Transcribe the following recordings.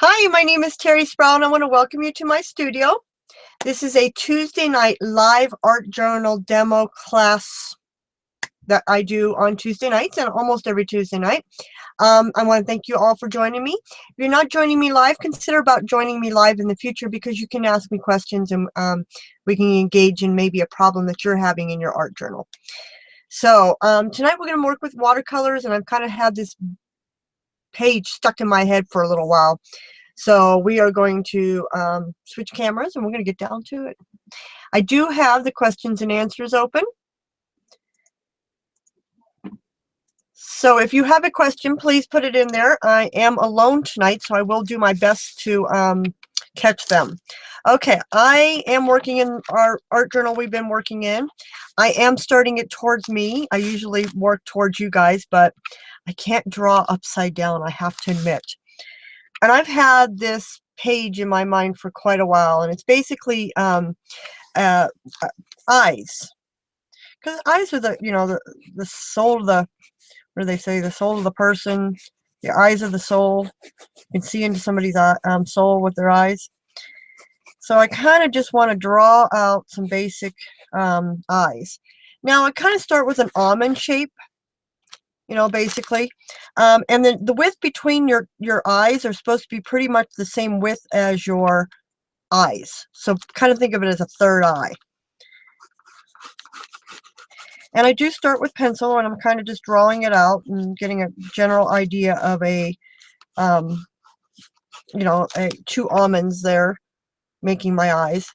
Hi, my name is Terri Sproul and I want to welcome you to my studio. This is a Tuesday night live art journal demo class that I do on Tuesday nights and almost every Tuesday night. I want to thank you all for joining me. If you're not joining me live, consider about joining me live in the future because you can ask me questions and we can engage in maybe a problem that you're having in your art journal. So tonight we're going to work with watercolors, and I've kind of had this page stuck in my head for a little while. So we are going to switch cameras and we're going to get down to it. I do have the questions and answers open. So if you have a question, please put it in there. I am alone tonight, so I will do my best to catch them. Okay, I am working in our art journal we've been working in. I am starting it towards me. I usually work towards you guys, but I can't draw upside down, I have to admit. And I've had this page in my mind for quite a while, and it's basically eyes. Because eyes are the soul of the, what do they say, the soul of the person, the eyes of the soul. You can see into somebody's soul with their eyes. So I kind of just want to draw out some basic eyes. Now I kind of start with an almond shape, basically. And then the width between your eyes are supposed to be pretty much the same width as your eyes. So kind of think of it as a third eye. And I do start with pencil, and I'm kind of just drawing it out and getting a general idea of two almonds there making my eyes.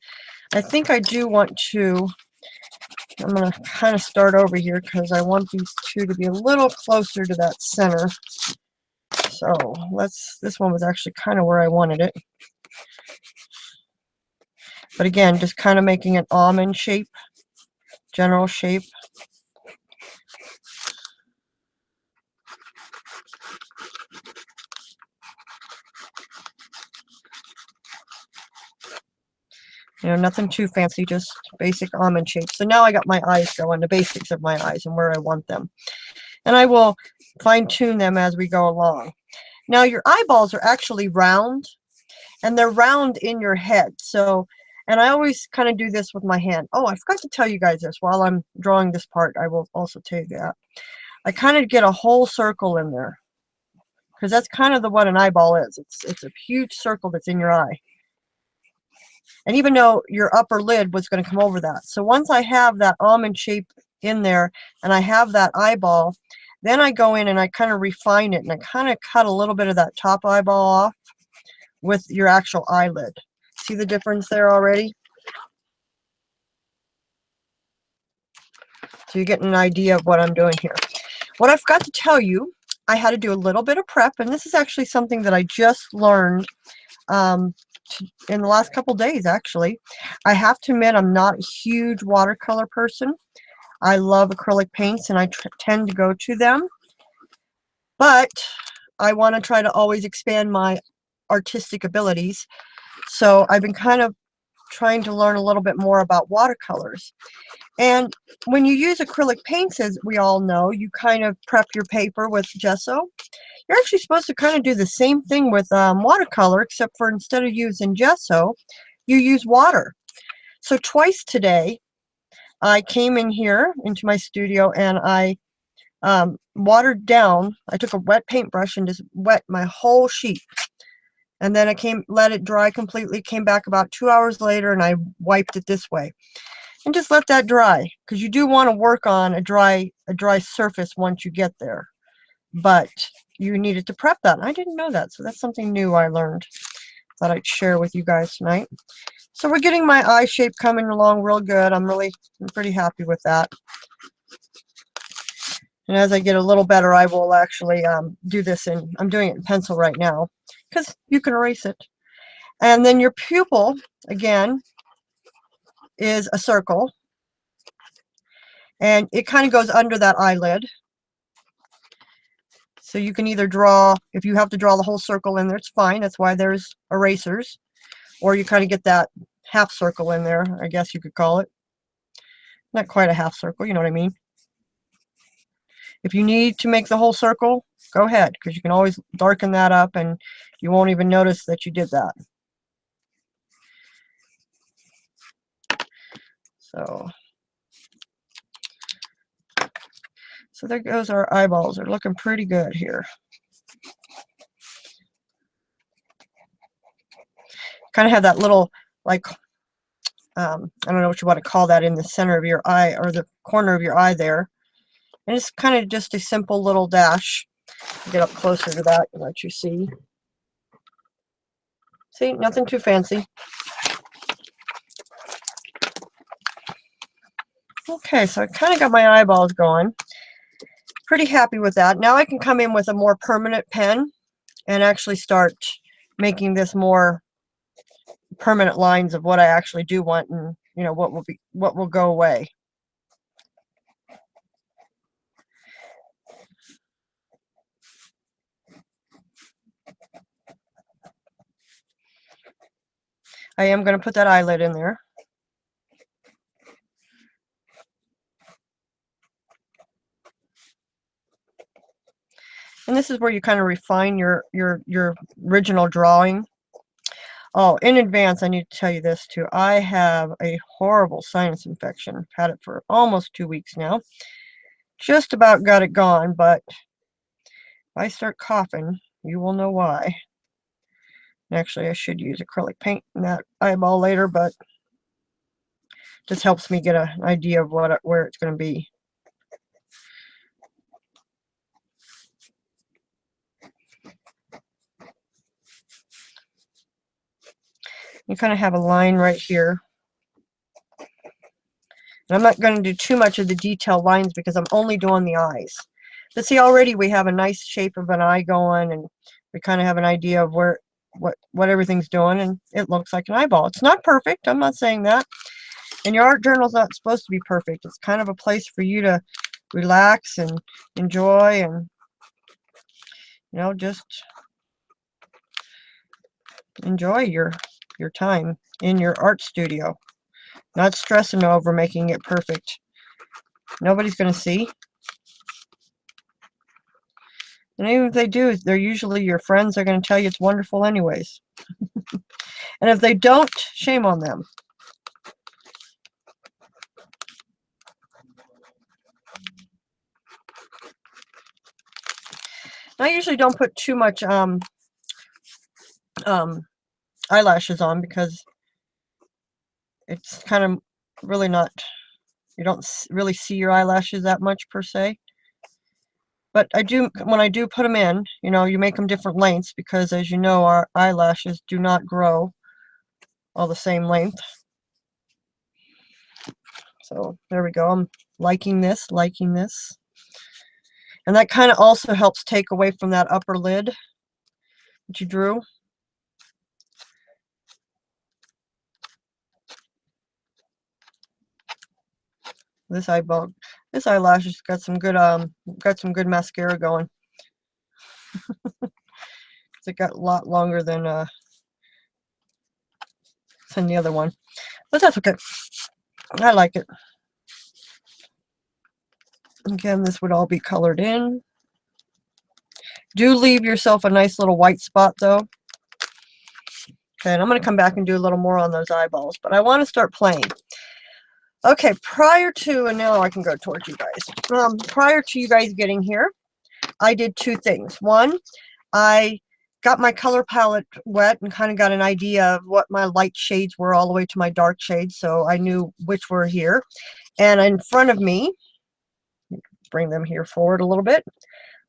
I think I do want to, I'm going to kind of start over here because I want these two to be a little closer to that center. So this one was actually kind of where I wanted it. But again, just kind of making an almond shape, general shape. Nothing too fancy, just basic almond shape. So now I got my eyes going, the basics of my eyes and where I want them. And I will fine-tune them as we go along. Now your eyeballs are actually round, and they're round in your head. So, and I always kind of do this with my hand. Oh, I forgot to tell you guys this. While I'm drawing this part, I will also tell you that. I kind of get a whole circle in there, because that's kind of what an eyeball is. It's a huge circle that's in your eye. And even though your upper lid was going to come over that. So once I have that almond shape in there and I have that eyeball, then I go in and I kind of refine it, and I kind of cut a little bit of that top eyeball off with your actual eyelid. See the difference there already? So you're getting an idea of what I'm doing here. What I forgot to tell you, I had to do a little bit of prep, and this is actually something that I just learned in the last couple days, actually. I have to admit, I'm not a huge watercolor person. I love acrylic paints, and I tend to go to them. But I want to try to always expand my artistic abilities. So I've been kind of trying to learn a little bit more about watercolors. And when you use acrylic paints, as we all know, you kind of prep your paper with gesso. You're actually supposed to kind of do the same thing with watercolor, except for instead of using gesso, you use water. So twice today, I came in here into my studio and I watered down. I took a wet paintbrush and just wet my whole sheet. And then I let it dry completely, came back about 2 hours later, and I wiped it this way. And just let that dry, because you do want to work on a dry surface once you get there. But you needed to prep that. I didn't know that, so that's something new I learned. Thought I'd share with you guys tonight. So we're getting my eye shape coming along real good. I'm pretty happy with that. And as I get a little better, I will actually do this I'm doing it in pencil right now, because you can erase it. And then your pupil, again, is a circle. And it kind of goes under that eyelid. So you can either draw, if you have to draw the whole circle in there, it's fine. That's why there's erasers. Or you kind of get that half circle in there, I guess you could call it. Not quite a half circle, you know what I mean? If you need to make the whole circle, go ahead, because you can always darken that up and you won't even notice that you did that. So there goes our eyeballs. They're looking pretty good here. Kind of have that little, like, I don't know what you want to call that, in the center of your eye, or the corner of your eye there. And it's kind of just a simple little dash. Get up closer to that and let you see. See, nothing too fancy. Okay, so I kind of got my eyeballs going. Pretty happy with that. Now I can come in with a more permanent pen and actually start making this more permanent lines of what I actually do want, and you know what will go away. I am going to put that eyelid in there. And this is where you kind of refine your original drawing. Oh, in advance, I need to tell you this too. I have a horrible sinus infection. I've had it for almost 2 weeks now. Just about got it gone, but if I start coughing, you will know why. Actually, I should use acrylic paint in that eyeball later, but this helps me get an idea of where it's going to be. You kind of have a line right here. And I'm not going to do too much of the detail lines because I'm only doing the eyes. But see, already we have a nice shape of an eye going, and we kind of have an idea of what everything's doing, and it looks like an eyeball. It's not perfect, I'm not saying that. And your art journal is not supposed to be perfect. It's kind of a place for you to relax and enjoy, and you know, just enjoy your time in your art studio. Not stressing over making it perfect. Nobody's going to see. And even if they do, they're usually your friends. Are going to tell you it's wonderful anyways. And if they don't, shame on them. I usually don't put too much eyelashes on, because it's kind of really not, you don't really see your eyelashes that much per se. But I do, when I do put them in, you know, you make them different lengths, because as you know, our eyelashes do not grow all the same length. So there we go. I'm liking this. And that kind of also helps take away from that upper lid that you drew. This eyelash has got some good mascara going. It got a lot longer than the other one, but that's okay. I like it. Again, this would all be colored in. Do leave yourself a nice little white spot though. Okay, and I'm going to come back and do a little more on those eyeballs, but I want to start playing. Okay, prior to, and now I can go towards you guys. Prior to you guys getting here, I did two things. One, I got my color palette wet and kind of got an idea of what my light shades were all the way to my dark shades, so I knew which were here. And in front of me, bring them here forward a little bit,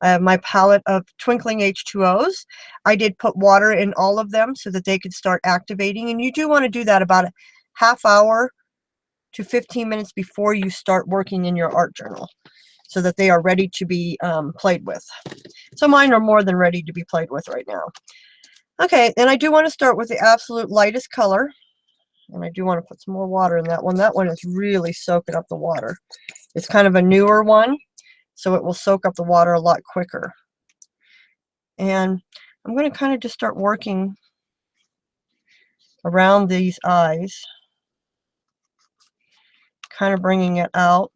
I have my palette of twinkling H2Os. I did put water in all of them so that they could start activating, and you do want to do that about a half hour to 15 minutes before you start working in your art journal, so that they are ready to be played with. So mine are more than ready to be played with right now. Okay, and I do want to start with the absolute lightest color, and I do want to put some more water in that one. That one is really soaking up the water. It's kind of a newer one, so it will soak up the water a lot quicker. And I'm going to kind of just start working around these eyes, kind of bringing it out,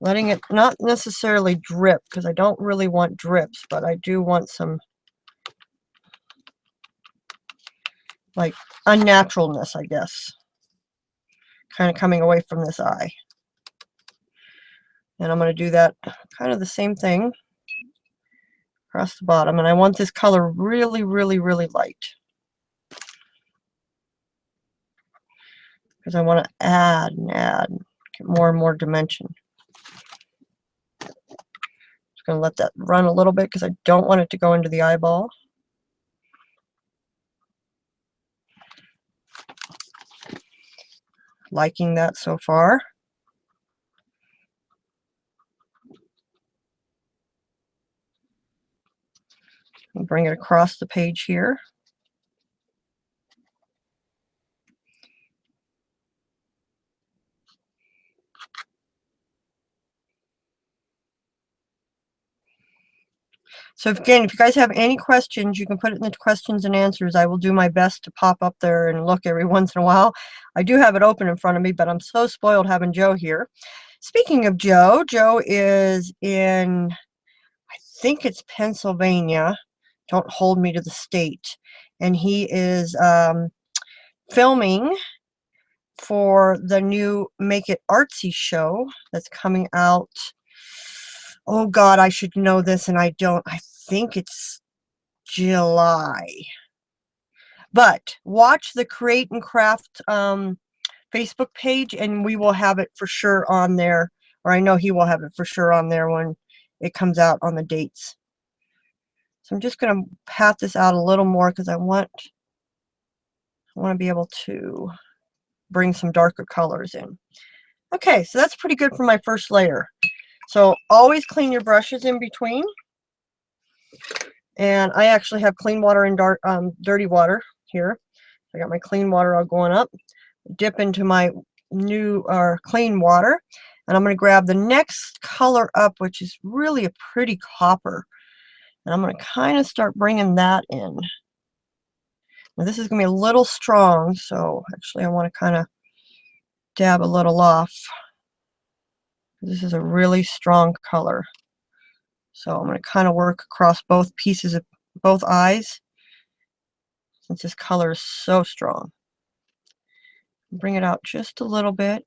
letting it not necessarily drip, because I don't really want drips, but I do want some like unnaturalness, I guess, kind of coming away from this eye. And I'm going to do that kind of the same thing across the bottom, and I want this color really, really, really light, because I want to add and add, get more and more dimension. Just going to let that run a little bit because I don't want it to go into the eyeball. Liking that so far. And bring it across the page here. So again, if you guys have any questions, you can put it in the questions and answers. I will do my best to pop up there and look every once in a while. I do have it open in front of me, but I'm so spoiled having Joe here. Speaking of Joe, Joe is in, I think it's Pennsylvania. Don't hold me to the state. And he is filming for the new Make It Artsy show that's coming out. Oh God, I should know this and I don't. I think it's July. But watch the Create and Craft Facebook page, and we will have it for sure on there, or I know he will have it for sure on there when it comes out on the dates. So I'm just going to pat this out a little more because I want to be able to bring some darker colors in. Okay, so that's pretty good for my first layer. So always clean your brushes in between. And I actually have clean water and dirty water here. I got my clean water all going up. Dip into my new clean water. And I'm going to grab the next color up, which is really a pretty copper. And I'm going to kind of start bringing that in. Now this is going to be a little strong, so actually I want to kind of dab a little off. This is a really strong color. So I'm going to kind of work across both pieces of both eyes, since this color is so strong. Bring it out just a little bit.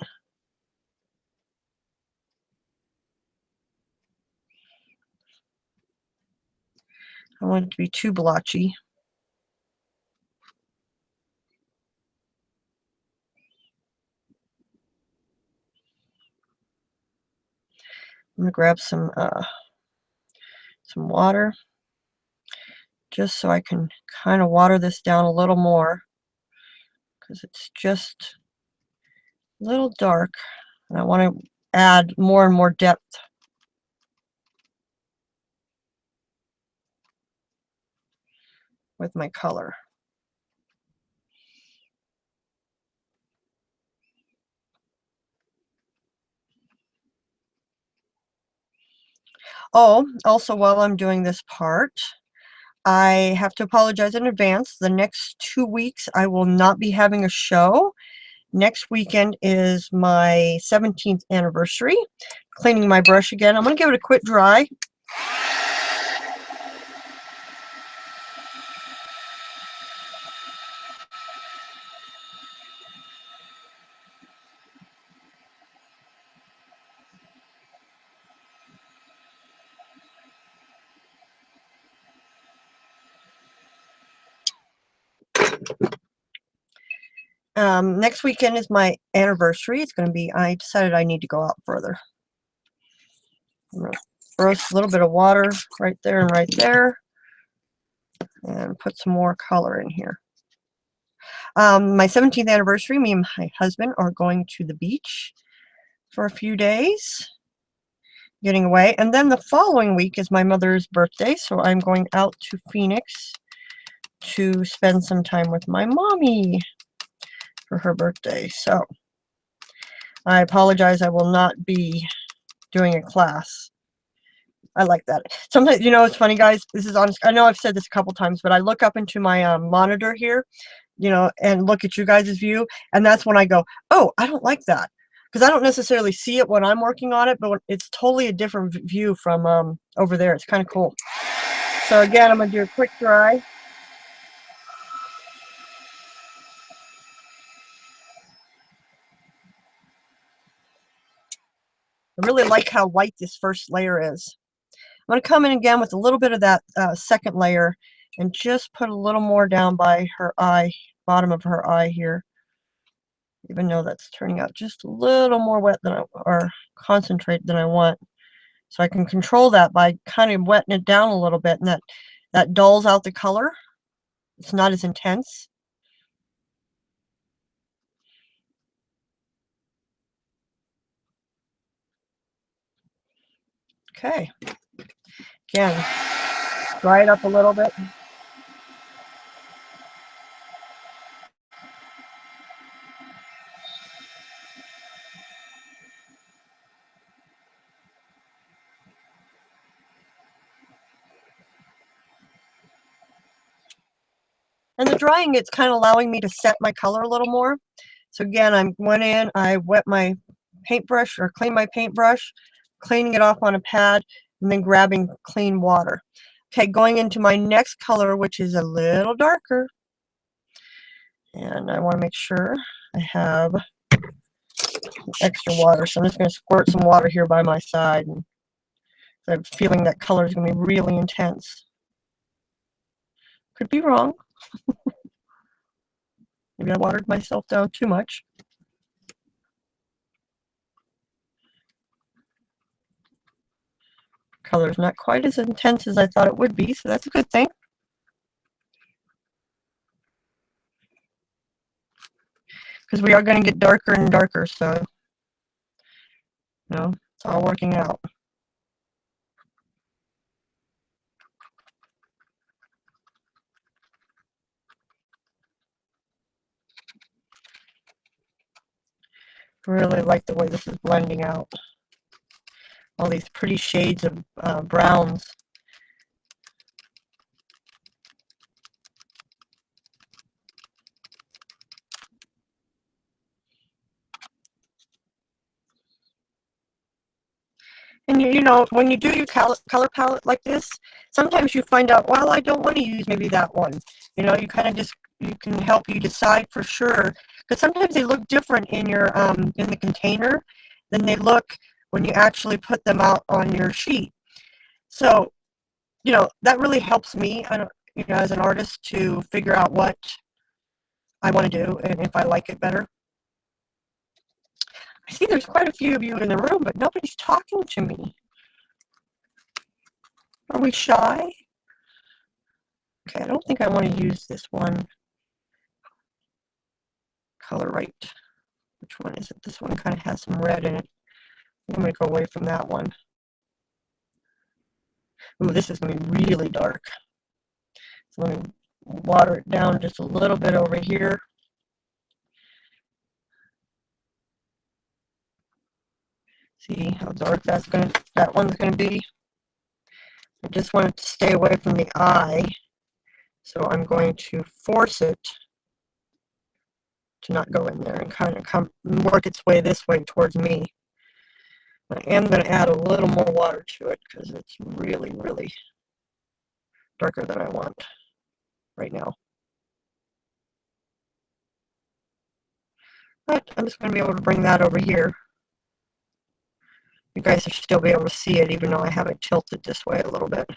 I don't want it to be too blotchy. I'm going to grab some water, just so I can kind of water this down a little more, because it's just a little dark, and I want to add more and more depth. With my color. Oh, also while I'm doing this part, I have to apologize in advance. The next 2 weeks I will not be having a show. Next weekend is my 17th anniversary. Cleaning my brush again. I'm going to give it a quick dry. Next weekend is my anniversary. It's going to be, I decided I need to go out further. I'm going to roast a little bit of water right there and right there, and put some more color in here. My 17th anniversary, me and my husband are going to the beach for a few days, getting away. And then the following week is my mother's birthday, so I'm going out to Phoenix to spend some time with my mommy for her birthday. So I apologize, I will not be doing a class. I like that. Sometimes, you know, it's funny, guys, this is honest. I know I've said this a couple times, but I look up into my monitor here, you know, and look at you guys' view, and that's when I go, oh, I don't like that. because I don't necessarily see it when I'm working on it, but it's totally a different view from over there. It's kind of cool. So again, I'm going to do a quick dry. I really like how light this first layer is. I'm going to come in again with a little bit of that second layer and just put a little more down by her eye, bottom of her eye here. Even though that's turning out just a little more wet than or concentrated than I want. So I can control that by kind of wetting it down a little bit, and that dulls out the color. It's not as intense. Okay. Again, dry it up a little bit. And the drying, it's kind of allowing me to set my color a little more. So again, I went in, I wet my paintbrush or clean my paintbrush, cleaning it off on a pad, and then grabbing clean water. Okay, going into my next color, which is a little darker. And I want to make sure I have extra water. So I'm just going to squirt some water here by my side. And I'm feeling that color is going to be really intense. Could be wrong. Maybe I watered myself down too much. Color is not quite as intense as I thought it would be, so that's a good thing. Because we are going to get darker and darker, so you know, it's all working out. Really like the way this is blending out. All these pretty shades of browns. And you know, when you do your color palette like this, sometimes you find out, well, I don't want to use maybe that one. You know, you kind of just, you can help you decide for sure. Because sometimes they look different in your in the container than they look when you actually put them out on your sheet. So, you know, that really helps me, you know, as an artist to figure out what I want to do and if I like it better. I see there's quite a few of you in the room, but nobody's talking to me. Are we shy? Okay, I don't think I want to use this one color right. Which one is it? This one kind of has some red in it. I'm going to go away from that one. Ooh, this is going to be really dark. So let me water it down just a little bit over here. See how dark that one's going to be. I just want it to stay away from the eye, so I'm going to force it to not go in there and kind of work its way this way towards me. I am going to add a little more water to it because it's really, really darker than I want right now. But I'm just going to be able to bring that over here. You guys should still be able to see it even though I have it tilted this way a little bit.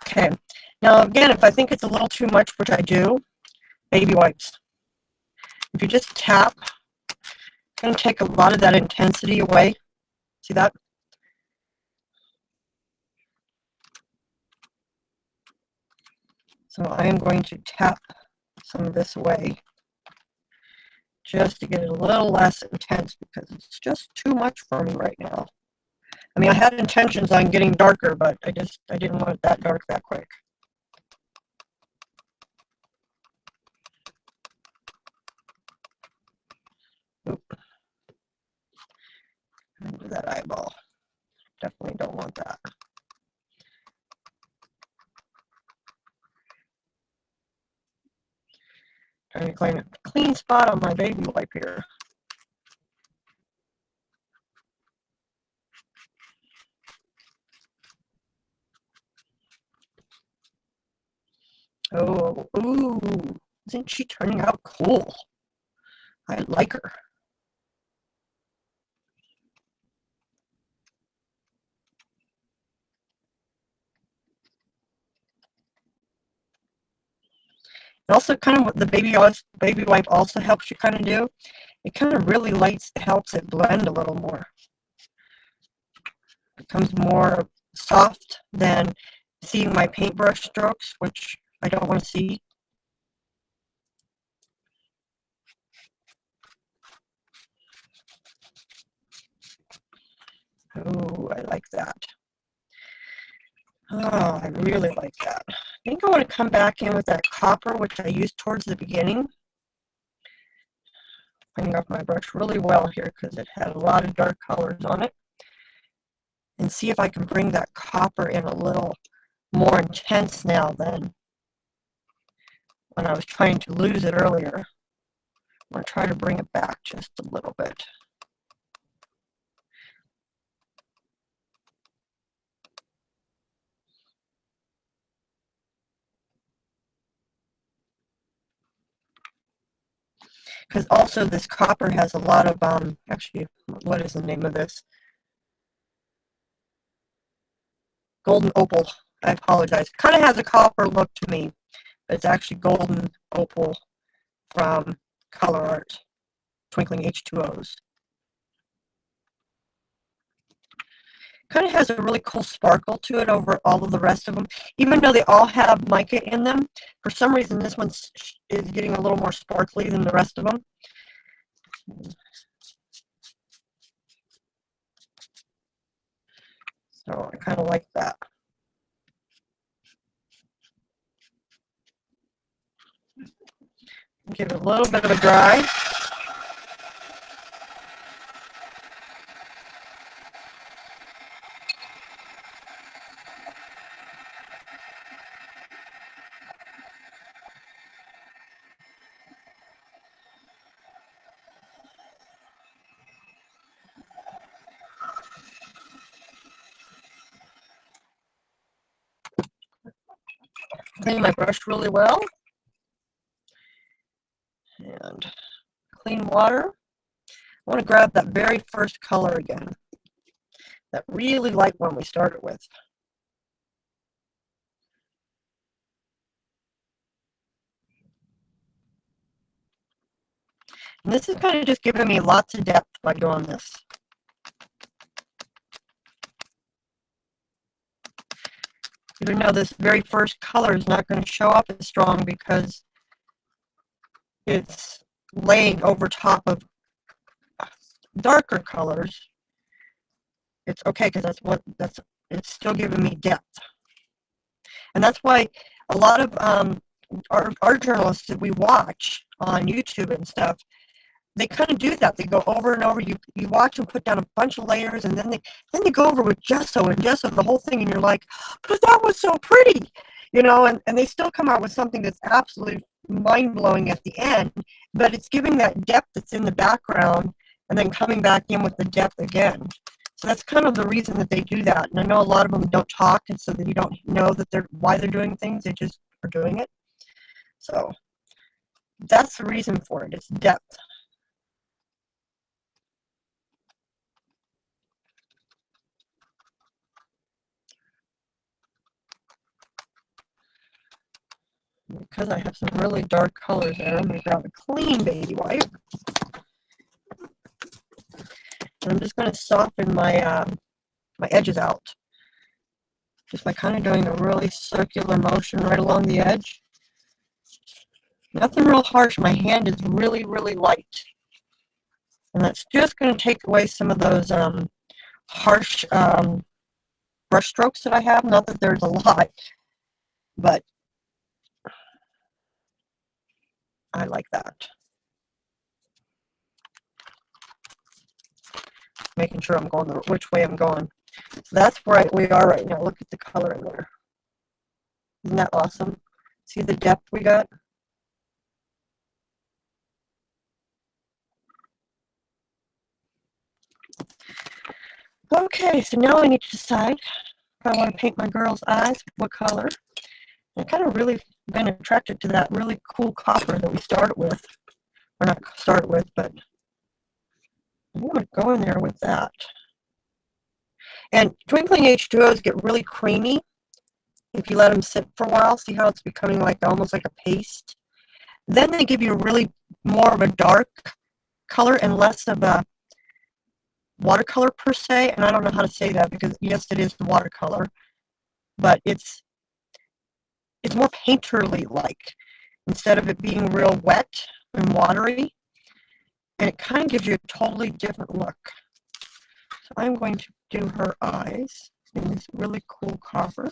Okay, now again, if I think it's a little too much, which I do, baby wipes. If you just tap, it's going to take a lot of that intensity away. See that? So I am going to tap some of this away just to get it a little less intense because it's just too much for me right now. I mean, I had intentions on getting darker, but I didn't want it that dark that quick. Oop. Into that eyeball. Definitely don't want that. Trying to find a clean spot on my baby wipe here. Oh, ooh, isn't she turning out cool? I like her. And also, kind of what the baby wipe also helps you kind of do. It kind of really helps it blend a little more. It becomes more soft than seeing my paintbrush strokes, which I don't want to see. Oh, I like that. Oh, I really like that. I think I want to come back in with that copper, which I used towards the beginning. Cleaning off my brush really well here because it had a lot of dark colors on it. And see if I can bring that copper in a little more intense now than when I was trying to lose it earlier. I'm going to try to bring it back just a little bit. Because also this copper has a lot of, actually, what is the name of this? Golden opal. I apologize. Kind of has a copper look to me, but it's actually golden opal from Color Art, Twinkling H2Os. Kind of has a really cool sparkle to it over all of the rest of them. Even though they all have mica in them, for some reason this one is getting a little more sparkly than the rest of them. So I kind of like that. Give it a little bit of a dry. Clean my brush really well. And clean water. I want to grab that very first color again. That really light one we started with. And this is kind of just giving me lots of depth by doing this. Even though this very first color is not going to show up as strong because it's laying over top of darker colors, it's okay because it's still giving me depth. And that's why a lot of our journalists that we watch on YouTube and stuff, they kind of do that. They go over and over. You watch them put down a bunch of layers, and then they go over with gesso the whole thing, and you're like, but that was so pretty, you know. And they still come out with something that's absolutely mind-blowing at the end, but it's giving that depth that's in the background, and then coming back in with the depth again. So that's kind of the reason that they do that. And I know a lot of them don't talk, and so that you don't know that why they're doing things. They just are doing it. So that's the reason for it. It's depth. Because I have some really dark colors there, I'm going to grab a clean baby wipe. And I'm just going to soften my my edges out. Just by kind of doing a really circular motion right along the edge. Nothing real harsh. My hand is really, really light. And that's just going to take away some of those harsh brush strokes that I have. Not that there's a lot, but I like that. Making sure I'm going which way I'm going. So that's where we are right now. Look at the color in there. Isn't that awesome? See the depth we got? Okay, so now I need to decide if I want to paint my girl's eyes, what color. I kind of really been attracted to that really cool copper that we started with. Or not started with, but I'm going to go in there with that. And twinkling H2Os get really creamy if you let them sit for a while. See how it's becoming like almost like a paste? Then they give you really more of a dark color and less of a watercolor per se. And I don't know how to say that because yes, it is the watercolor, but it's more painterly like instead of it being real wet and watery. And it kind of gives you a totally different look. So I'm going to do her eyes in this really cool copper.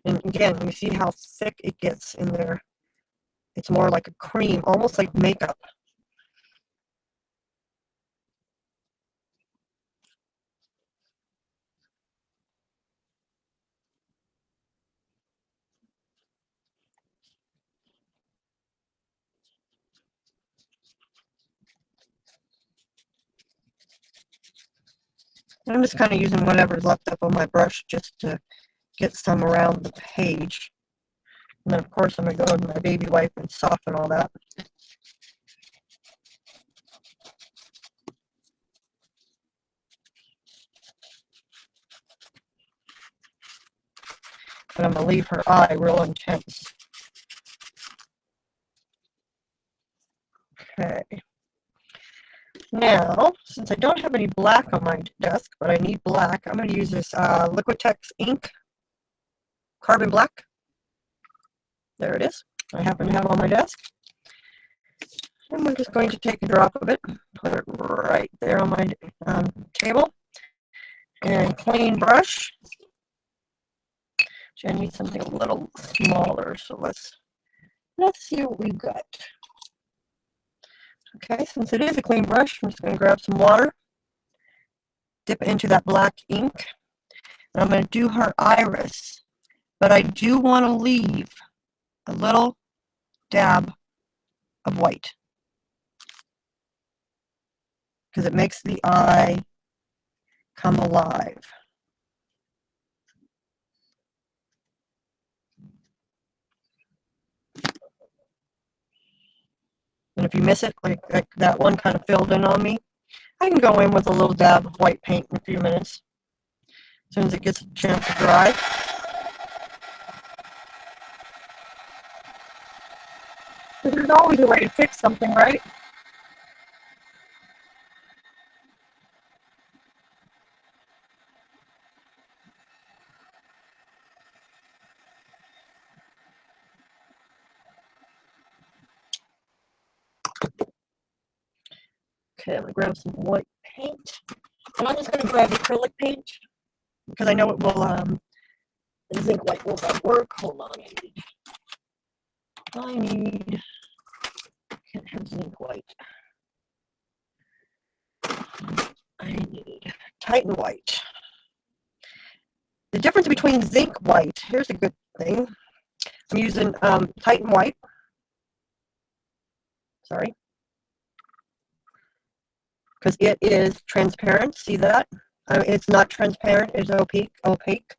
And again, you see how thick it gets in there. It's more like a cream, almost like makeup. I'm just kind of using whatever's left up on my brush just to get some around the page. And then, of course, I'm going to go with my baby wipe and soften all that. But I'm going to leave her eye real intense. Okay. Now, since I don't have any black on my desk, but I need black, I'm going to use this Liquitex ink, Carbon Black. There it is. I happen to have on my desk. And we're just going to take a drop of it, put it right there on my table, and clean brush. I need something a little smaller, so let's see what we've got. Okay, since it is a clean brush, I'm just going to grab some water, dip it into that black ink, and I'm going to do her iris. But I do want to leave a little dab of white because it makes the eye come alive. And if you miss it, like that one kind of filled in on me, I can go in with a little dab of white paint in a few minutes. As soon as it gets a chance to dry. But there's always a way to fix something, right? Okay, I'm going to grab some white paint. And I'm just going to grab acrylic paint because I know it will, the zinc white will not work. Hold on. Can't have zinc white. I need Titan white. The difference between zinc white, here's a good thing. I'm using Titan white. Sorry. Because it is transparent. See that? It's not transparent. It's opaque.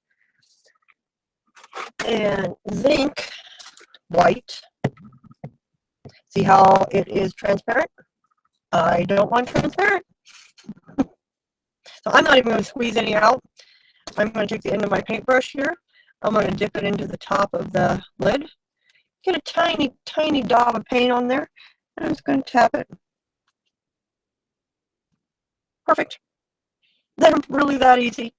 And zinc white. See how it is transparent? I don't want transparent. So I'm not even going to squeeze any out. I'm going to take the end of my paintbrush here. I'm going to dip it into the top of the lid. Get a tiny, tiny daub of paint on there. And I'm just going to tap it. Perfect. They're really that easy.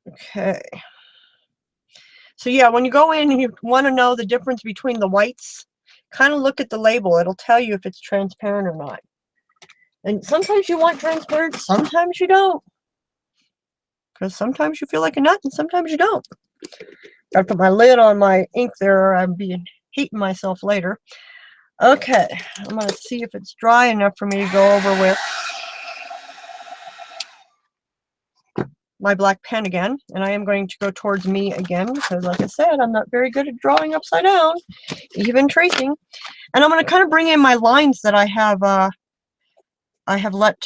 Okay. So yeah, when you go in and you want to know the difference between the whites, kind of look at the label. It'll tell you if it's transparent or not. And sometimes you want transparent, sometimes you don't. Because sometimes you feel like a nut and sometimes you don't. Gotta put my lid on my ink there or I'll be heating myself later. Okay, I'm going to see if it's dry enough for me to go over with my black pen again. And I am going to go towards me again because, like I said, I'm not very good at drawing upside down, even tracing. And I'm going to kind of bring in my lines that I have let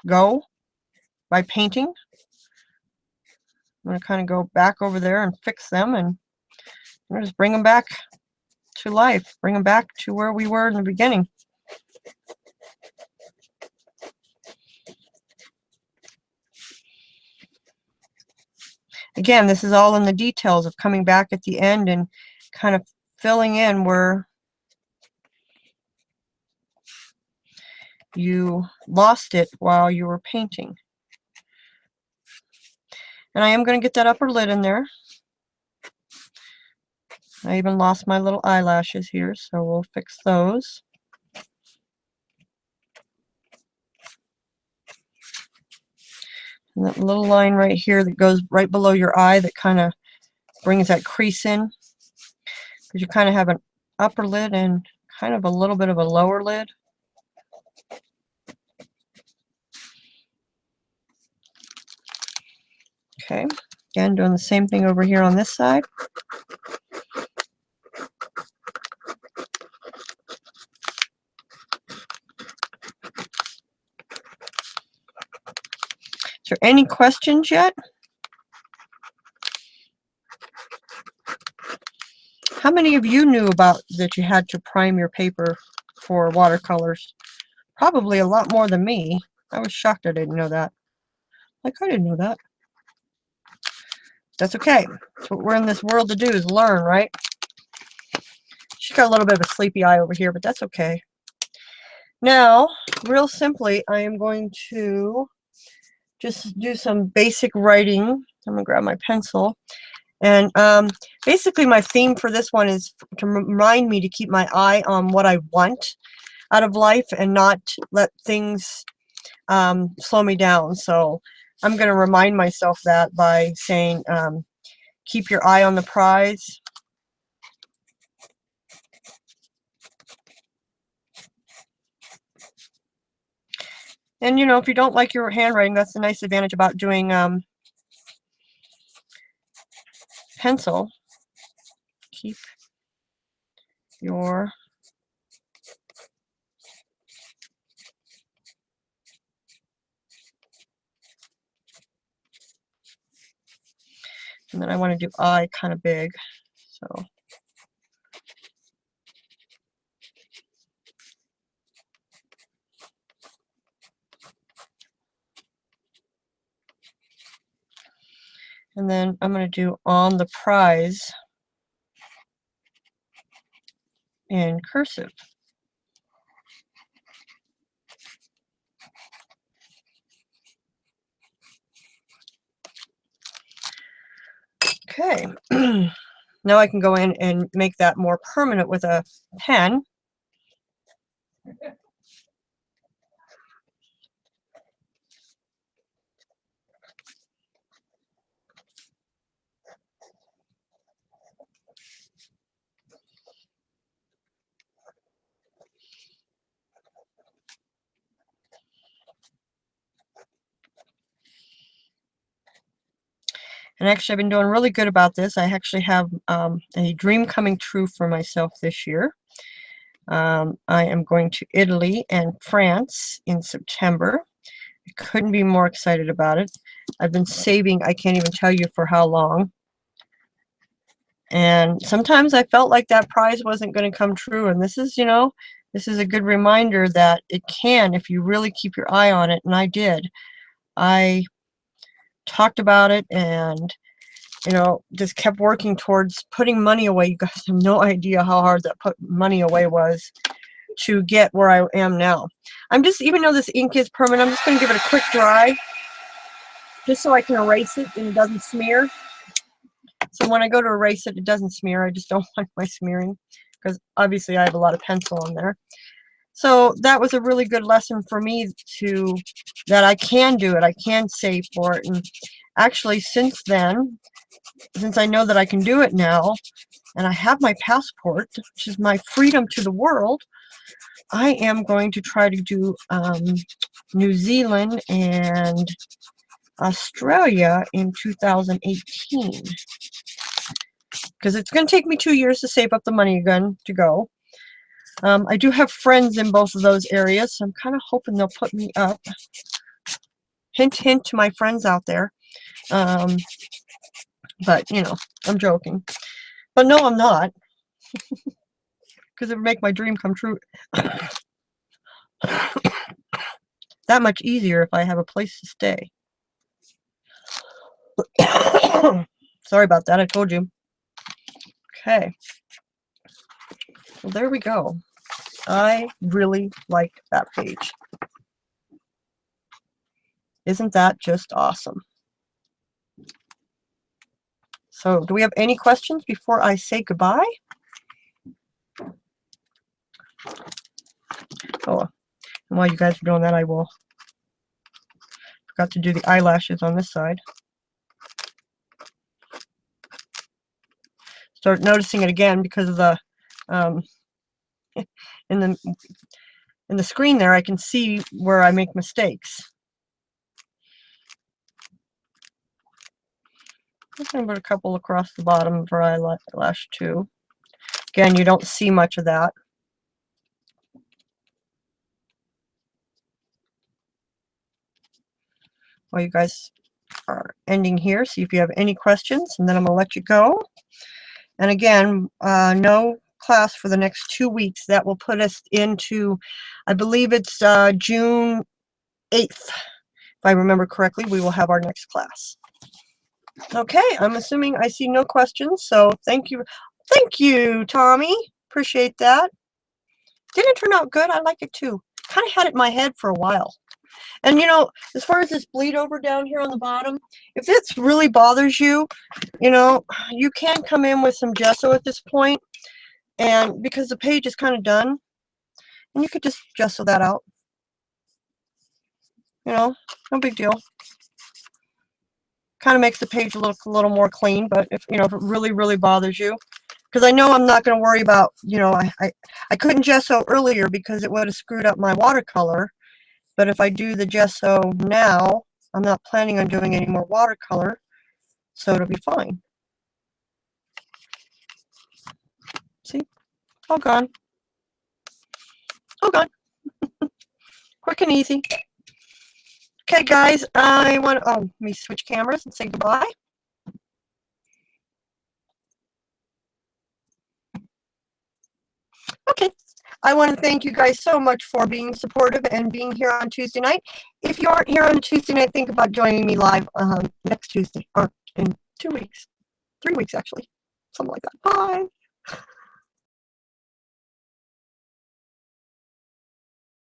go by painting. I'm going to kind of go back over there and fix them, and just bring them back to life, bring them back to where we were in the beginning. Again, this is all in the details of coming back at the end and kind of filling in where you lost it while you were painting. And I am going to get that upper lid in there. I even lost my little eyelashes here, so we'll fix those. And that little line right here that goes right below your eye that kind of brings that crease in. Because you kind of have an upper lid and kind of a little bit of a lower lid. Okay, again doing the same thing over here on this side. Is there any questions yet? How many of you knew about that you had to prime your paper for watercolors? Probably a lot more than me. I was shocked I didn't know that. Like, I didn't know that. That's okay. That's what we're in this world to do, is learn, right? She's got a little bit of a sleepy eye over here, but that's okay. Now, real simply, I am going to just do some basic writing. I'm going to grab my pencil. And basically my theme for this one is to remind me to keep my eye on what I want out of life and not let things slow me down. So I'm going to remind myself that by saying, keep your eye on the prize. And, you know, if you don't like your handwriting, that's the nice advantage about doing pencil. Keep your and then I want to do I kind of big. So and then I'm going to do on the prize in cursive. Okay. Now I can go in and make that more permanent with a pen. And actually, I've been doing really good about this. I actually have a dream coming true for myself this year. I am going to Italy and France in September. I couldn't be more excited about it. I've been saving, I can't even tell you for how long. And sometimes I felt like that prize wasn't going to come true. And this is, you know, this is a good reminder that it can if you really keep your eye on it. And I did. I talked about it and, you know, just kept working towards putting money away. You guys have no idea how hard that put money away was to get where I am now. I'm just, even though this ink is permanent, I'm just going to give it a quick dry just so I can erase it and it doesn't smear. So when I go to erase it, it doesn't smear. I just don't want my smearing. because obviously I have a lot of pencil on there. So that was a really good lesson for me that I can do it. I can save for it. And actually since then, since I know that I can do it now, and I have my passport, which is my freedom to the world, I am going to try to do New Zealand and Australia in 2018. Because it's going to take me 2 years to save up the money again to go. I do have friends in both of those areas, so I'm kind of hoping they'll put me up. Hint, hint to my friends out there. But, you know, I'm joking. But no, I'm not. Because it would make my dream come true. That much easier if I have a place to stay. Sorry about that, I told you. Okay. Well, there we go. I really like that page. Isn't that just awesome? So, do we have any questions before I say goodbye? Oh, and while you guys are doing that, I will. Forgot to do the eyelashes on this side. Start noticing it again because of the in the screen there. I can see where I make mistakes. I'm going to put a couple across the bottom of her eyelash too. Again, you don't see much of that. While you guys are ending here, see if you have any questions, and then I'm going to let you go. And again, no class for the next 2 weeks. That will put us into, I believe it's June 8th. If I remember correctly, we will have our next class. Okay, I'm assuming I see no questions, so thank you. Thank you, Tommy. Appreciate that. Didn't it turn out good? I like it too. Kind of had it in my head for a while. And you know, as far as this bleed over down here on the bottom, if this really bothers you, you know, you can come in with some gesso at this point, and because the page is kind of done, and you could just gesso that out. You know, no big deal. Kind of makes the page look a little more clean, but if, you know, if it really, really bothers you, because I know I'm not going to worry about, you know, I couldn't gesso earlier because it would have screwed up my watercolor. But if I do the gesso now, I'm not planning on doing any more watercolor, so it'll be fine. See? All gone. All gone. Quick and easy. Okay, guys, I want to, let me switch cameras and say goodbye. Okay. I want to thank you guys so much for being supportive and being here on Tuesday night. If you aren't here on Tuesday night, think about joining me live next Tuesday, or in 2 weeks. 3 weeks, actually. Something like that. Bye.